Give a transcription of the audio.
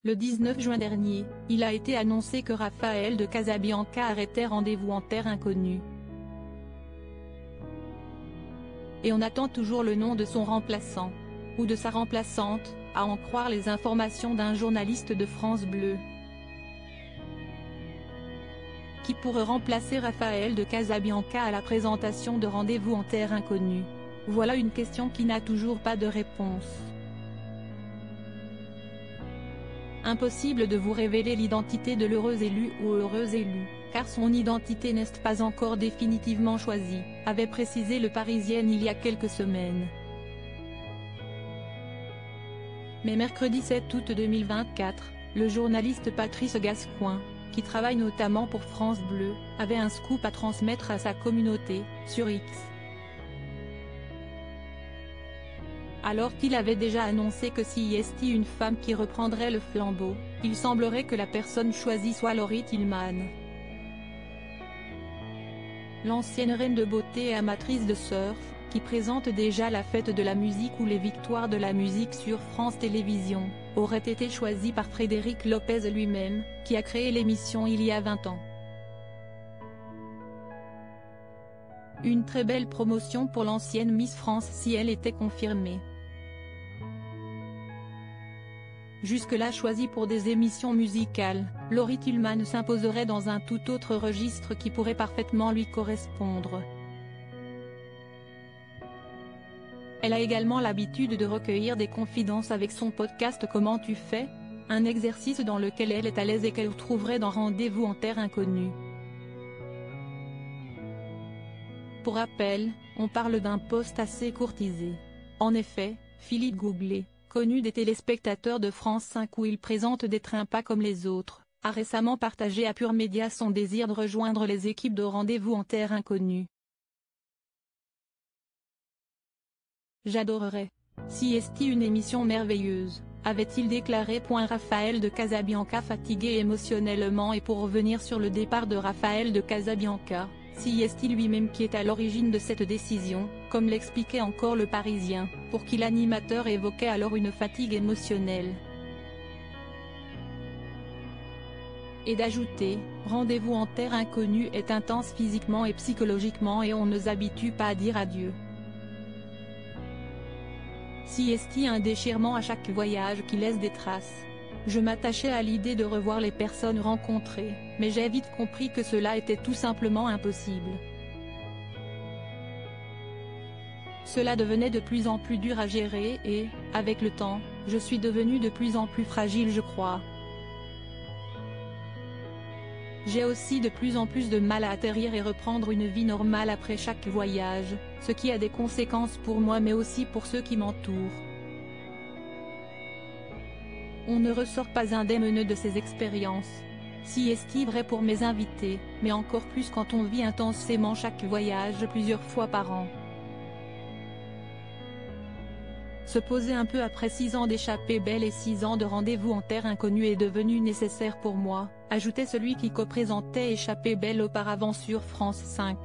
Le 19 juin dernier, il a été annoncé que Raphaël de Casabianca arrêtait Rendez-vous en terre inconnue. Et on attend toujours le nom de son remplaçant. Ou de sa remplaçante, à en croire les informations d'un journaliste de France Bleu. Qui pourrait remplacer Raphaël de Casabianca à la présentation de Rendez-vous en terre inconnue? Voilà une question qui n'a toujours pas de réponse. Impossible de vous révéler l'identité de l'heureux élu ou heureuse élue, car son identité n'est pas encore définitivement choisie, avait précisé Le Parisien il y a quelques semaines. Mais mercredi 7 août 2024, le journaliste Patrice Gascoigne, qui travaille notamment pour France Bleu, avait un scoop à transmettre à sa communauté, sur X. Alors qu'il avait déjà annoncé que s'il y ait une femme qui reprendrait le flambeau, il semblerait que la personne choisie soit Laurie Tillman. L'ancienne reine de beauté et amatrice de surf, qui présente déjà la fête de la musique ou les victoires de la musique sur France Télévisions, aurait été choisie par Frédéric Lopez lui-même, qui a créé l'émission il y a 20 ans. Une très belle promotion pour l'ancienne Miss France si elle était confirmée. Jusque-là choisie pour des émissions musicales, Laurie Tillman s'imposerait dans un tout autre registre qui pourrait parfaitement lui correspondre. Elle a également l'habitude de recueillir des confidences avec son podcast Comment tu fais, un exercice dans lequel elle est à l'aise et qu'elle retrouverait dans Rendez-vous en terre inconnue. Pour rappel, on parle d'un poste assez courtisé. En effet, Philippe Googlet, connu des téléspectateurs de France 5 où il présente des trains pas comme les autres, a récemment partagé à Pure Média son désir de rejoindre les équipes de Rendez-vous en terre inconnue. J'adorerais. Si est une émission merveilleuse, avait-il déclaré. Raphaël de Casabianca fatigué émotionnellement. Et pour revenir sur le départ de Raphaël de Casabianca, si est lui-même qui est à l'origine de cette décision, comme l'expliquait encore Le Parisien, pour qui l'animateur évoquait alors une fatigue émotionnelle. Et d'ajouter, Rendez-vous en terre inconnue est intense physiquement et psychologiquement et on ne s'habitue pas à dire adieu. Si est un déchirement à chaque voyage qui laisse des traces. Je m'attachais à l'idée de revoir les personnes rencontrées, mais j'ai vite compris que cela était tout simplement impossible. Cela devenait de plus en plus dur à gérer et, avec le temps, je suis devenue de plus en plus fragile je crois. J'ai aussi de plus en plus de mal à atterrir et reprendre une vie normale après chaque voyage, ce qui a des conséquences pour moi mais aussi pour ceux qui m'entourent. On ne ressort pas indemne de ces expériences. Si est vrai pour mes invités, mais encore plus quand on vit intensément chaque voyage plusieurs fois par an. Se poser un peu après 6 ans d'échappée belle et 6 ans de Rendez-vous en terre inconnue est devenu nécessaire pour moi, ajoutait celui qui co-présentait Échappée belle auparavant sur France 5.